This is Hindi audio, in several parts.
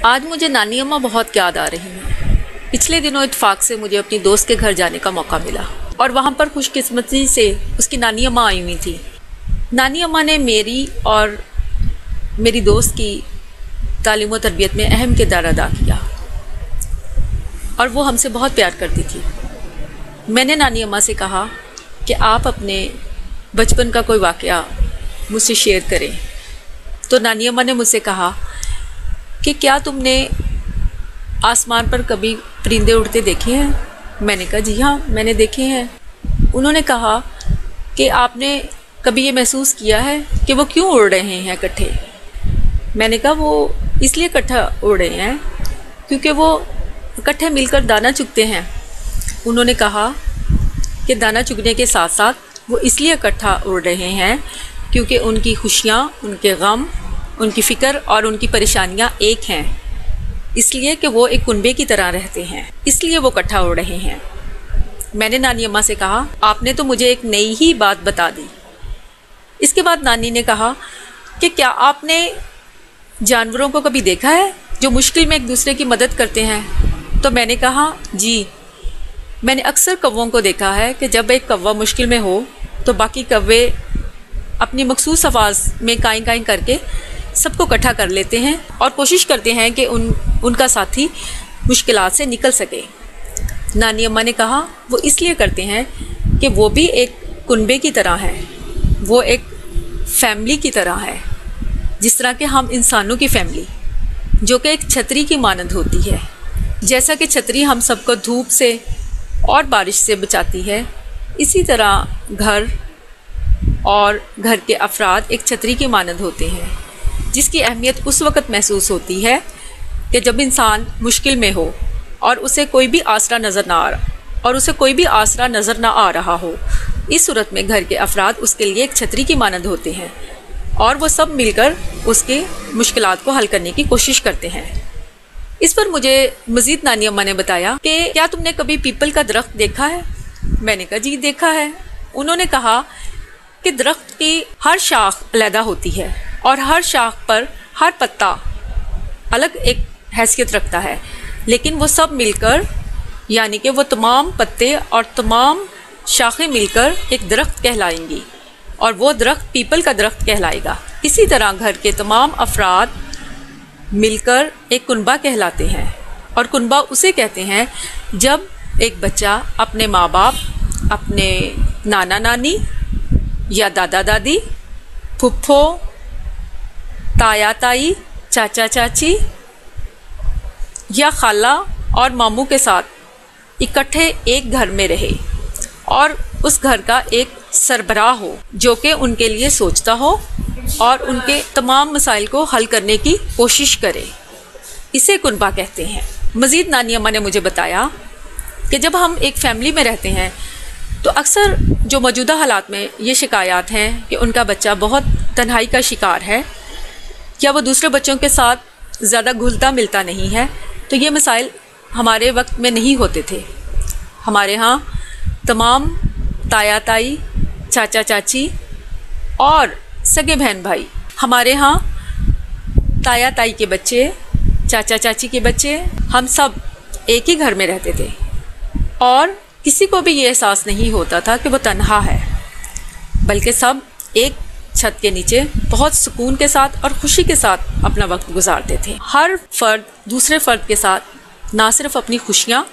आज मुझे नानी अम्मा बहुत याद आ रही हैं। पिछले दिनों इत्तेफाक से मुझे अपनी दोस्त के घर जाने का मौका मिला और वहाँ पर खुशकिस्मती से उसकी नानी अम्मा आई हुई थी। नानी अम्मा ने मेरी और मेरी दोस्त की तालीम व तरबियत में अहम किरदार अदा किया और वो हमसे बहुत प्यार करती थी। मैंने नानी अम्मा से कहा कि आप अपने बचपन का कोई वाक़या मुझसे शेयर करें। तो नानी अम्मा ने मुझसे कहा कि क्या तुमने आसमान पर कभी परिंदे उड़ते देखे हैं? मैंने कहा जी हाँ, मैंने देखे हैं। उन्होंने कहा कि आपने कभी ये महसूस किया है कि वो क्यों उड़ रहे हैं इकट्ठे? मैंने कहा वो इसलिए इकट्ठा उड़ रहे हैं क्योंकि वो इकट्ठे मिलकर दाना चुगते हैं। उन्होंने कहा कि दाना चुगने के साथ साथ वो इसलिए इकट्ठा उड़ रहे हैं क्योंकि उनकी खुशियाँ, उनके गम, उनकी फ़िक्र और उनकी परेशानियाँ एक हैं, इसलिए कि वो एक कुनबे की तरह रहते हैं, इसलिए वो इकट्ठा उड़ रहे हैं। मैंने नानी अम्मा से कहा आपने तो मुझे एक नई ही बात बता दी। इसके बाद नानी ने कहा कि क्या आपने जानवरों को कभी देखा है जो मुश्किल में एक दूसरे की मदद करते हैं? तो मैंने कहा जी, मैंने अक्सर कौवों को देखा है कि जब एक कौवा मुश्किल में हो तो बाकी कौवे अपनी मखसूस आवाज़ में काई काई करके सबको इकट्ठा कर लेते हैं और कोशिश करते हैं कि उनका साथी मुश्किलात से निकल सके। नानी अम्मा ने कहा वो इसलिए करते हैं कि वो भी एक कुनबे की तरह है, वो एक फैमिली की तरह है, जिस तरह के हम इंसानों की फैमिली, जो कि एक छतरी की मानद होती है। जैसा कि छतरी हम सबको धूप से और बारिश से बचाती है, इसी तरह घर और घर के अफराद एक छतरी की मानद होते हैं, जिसकी अहमियत उस वक़्त महसूस होती है कि जब इंसान मुश्किल में हो और उसे कोई भी आसरा नज़र ना आ रहा हो। इस सूरत में घर के अफराद उसके लिए एक छतरी की मानद होते हैं और वो सब मिलकर उसके मुश्किलात को हल करने की कोशिश करते हैं। इस पर मुझे मज़ीद नानी अम्मा ने बताया कि क्या तुमने कभी पीपल का दरख्त देखा है? मैंने कहा जी देखा है। उन्होंने कहा कि दरख्त की हर शाख अलहदा होती है और हर शाख पर हर पत्ता अलग एक हैसियत रखता है, लेकिन वो सब मिलकर, यानी कि वो तमाम पत्ते और तमाम शाखें मिलकर एक दरख्त कहलाएंगी और वो दरख्त पीपल का दरख्त कहलाएगा। इसी तरह घर के तमाम अफराद मिलकर एक कुनबा कहलाते हैं और कुनबा उसे कहते हैं जब एक बच्चा अपने माँ बाप, अपने नाना नानी या दादा दादी, फुफ्फो, ताया ताई, चाचा चाची या खाला और मामू के साथ इकट्ठे एक घर में रहे और उस घर का एक सरबराह हो जो कि उनके लिए सोचता हो और उनके तमाम मसाइल को हल करने की कोशिश करे, इसे कुनबा कहते हैं। मज़ीद नानी अम्मा ने मुझे बताया कि जब हम एक फ़ैमिली में रहते हैं तो अक्सर जो मौजूदा हालात में ये शिकायत हैं कि उनका बच्चा बहुत तन्हाई का शिकार है या वो दूसरे बच्चों के साथ ज़्यादा घुलता मिलता नहीं है, तो ये मसाइल हमारे वक्त में नहीं होते थे। हमारे यहाँ तमाम ताया ताई, चाचा चाची और सगे बहन भाई, हमारे यहाँ ताया ताई के बच्चे, चाचा चाची के बच्चे, हम सब एक ही घर में रहते थे और किसी को भी ये एहसास नहीं होता था कि वो तन्हा है, बल्कि सब एक छत के नीचे बहुत सुकून के साथ और खुशी के साथ अपना वक्त गुजारते थे। हर फर्द दूसरे फ़र्द के साथ ना सिर्फ अपनी खुशियाँ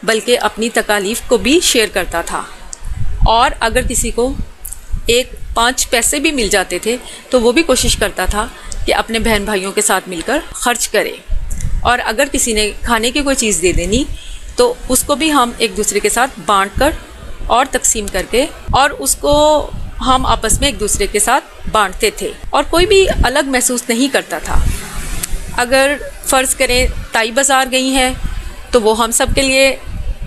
बल्कि अपनी तकालीफ को भी शेयर करता था और अगर किसी को 1-5 पैसे भी मिल जाते थे तो वो भी कोशिश करता था कि अपने बहन भाइयों के साथ मिलकर खर्च करे और अगर किसी ने खाने की कोई चीज़ दे देनी तो उसको भी हम एक दूसरे के साथ बांटकर और तकसीम करके और उसको हम आपस में एक दूसरे के साथ बांटते थे और कोई भी अलग महसूस नहीं करता था। अगर फ़र्ज़ करें ताई बाज़ार गई हैं तो वो हम सब के लिए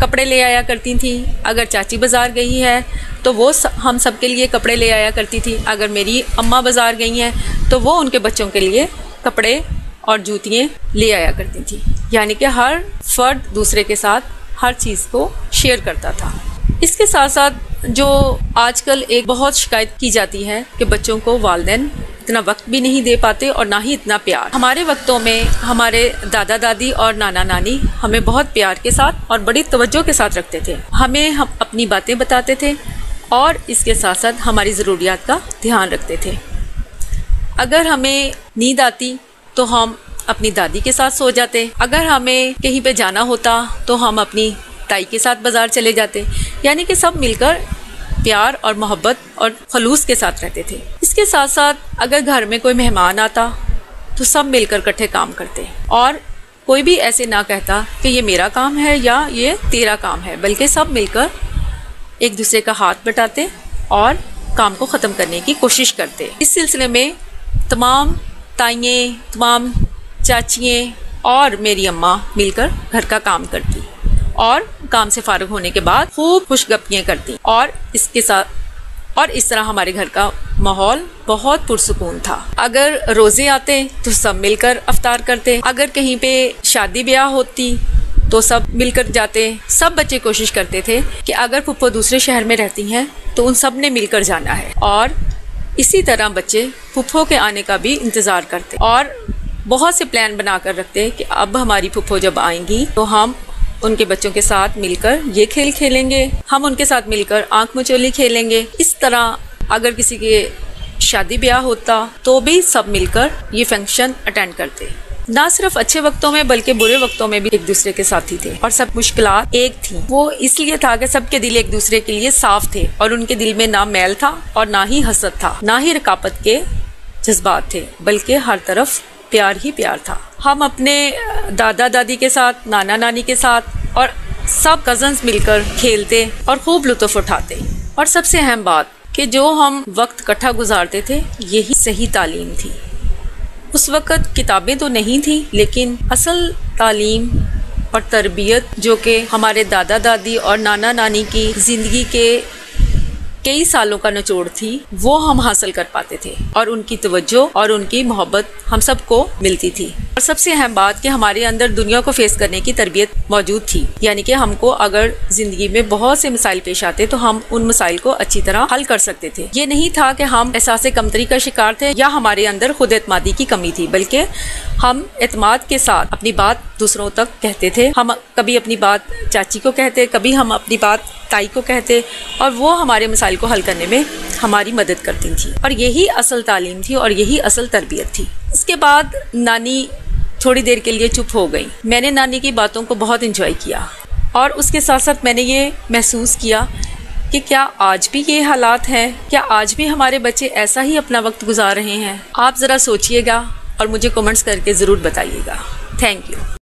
कपड़े ले आया करती थी, अगर चाची बाज़ार गई है तो वो हम सब के लिए कपड़े ले आया करती थी, अगर मेरी अम्मा बाज़ार गई हैं तो वो उनके बच्चों के लिए कपड़े और जूतियाँ ले आया करती थी। यानी कि हर फ़र्द दूसरे के साथ हर चीज़ को शेयर करता था। इसके साथ साथ जो आजकल एक बहुत शिकायत की जाती है कि बच्चों को वालिदैन इतना वक्त भी नहीं दे पाते और ना ही इतना प्यार। हमारे वक्तों में हमारे दादा दादी और नाना नानी हमें बहुत प्यार के साथ और बड़ी तवज्जो के साथ रखते थे। हम अपनी बातें बताते थे और इसके साथ साथ हमारी ज़रूरियात का ध्यान रखते थे। अगर हमें नींद आती तो हम अपनी दादी के साथ सो जाते। अगर हमें कहीं पे जाना होता तो हम अपनी ताई के साथ बाज़ार चले जाते। यानी कि सब मिलकर प्यार और मोहब्बत और खलूस के साथ रहते थे। इसके साथ साथ अगर घर में कोई मेहमान आता तो सब मिलकर इकट्ठे काम करते और कोई भी ऐसे ना कहता कि ये मेरा काम है या ये तेरा काम है, बल्कि सब मिलकर एक दूसरे का हाथ बटाते और काम को ख़त्म करने की कोशिश करते। इस सिलसिले में तमाम ताइयाँ, तमाम चाचियाँ और मेरी अम्मा मिलकर घर का काम करती और काम से फारिग होने के बाद खूब खुशगपियाँ करती और इस तरह हमारे घर का माहौल बहुत पुरसुकून था। अगर रोज़े आते तो सब मिलकर अफ्तार करते। अगर कहीं पे शादी ब्याह होती तो सब मिलकर जाते। सब बच्चे कोशिश करते थे कि अगर फुप्पो दूसरे शहर में रहती हैं तो उन सब ने मिलकर जाना है और इसी तरह बच्चे फुप्पो के आने का भी इंतज़ार करते और बहुत से प्लान बना कर रखते कि अब हमारी फुप्पो जब आएंगी तो हम उनके बच्चों के साथ मिलकर ये खेल खेलेंगे, हम उनके साथ मिलकर आंख मचोली खेलेंगे। इस तरह अगर किसी के शादी ब्याह होता तो भी सब मिलकर ये फंक्शन अटेंड करते। ना सिर्फ अच्छे वक्तों में बल्कि बुरे वक्तों में भी एक दूसरे के साथी थे और सब मुश्किलात एक थी। वो इसलिए था कि सबके दिल एक दूसरे के लिए साफ थे और उनके दिल में ना मैल था और ना ही हसद था, ना ही रकाबत के जज्बात थे, बल्कि हर तरफ प्यार ही प्यार था। हम अपने दादा दादी के साथ, नाना नानी के साथ और सब कज़न्स मिलकर खेलते और खूब लुत्फ़ उठाते। और सबसे अहम बात कि जो हम वक्त इकट्ठा गुजारते थे यही सही तालीम थी। उस वक़्त किताबें तो नहीं थी, लेकिन असल तालीम और तरबियत जो कि हमारे दादा दादी और नाना नानी की ज़िंदगी के कई सालों का निचोड़ थी, वो हम हासिल कर पाते थे और उनकी तवज्जो और उनकी मोहब्बत हम सबको मिलती थी। और सबसे अहम बात कि हमारे अंदर दुनिया को फेस करने की तरबियत मौजूद थी। यानी कि हमको अगर ज़िंदगी में बहुत से मसाइल पेश आते तो हम उन मसाइल को अच्छी तरह हल कर सकते थे। ये नहीं था कि हम एहसास कमतरी का शिकार थे या हमारे अंदर खुद एतमादी की कमी थी, बल्कि हम एतमाद के साथ अपनी बात दूसरों तक कहते थे। हम कभी अपनी बात चाची को कहते, कभी हम अपनी बात ताई को कहते और वो हमारे मसाइल को हल करने में हमारी मदद करती थी। और यही असल तालीम थी और यही असल तरबियत थी। इसके बाद नानी थोड़ी देर के लिए चुप हो गई। मैंने नानी की बातों को बहुत एंजॉय किया और उसके साथ साथ मैंने ये महसूस किया कि क्या आज भी ये हालात हैं, क्या आज भी हमारे बच्चे ऐसा ही अपना वक्त गुजार रहे हैं। आप ज़रा सोचिएगा और मुझे कमेंट्स करके ज़रूर बताइएगा। Thank you.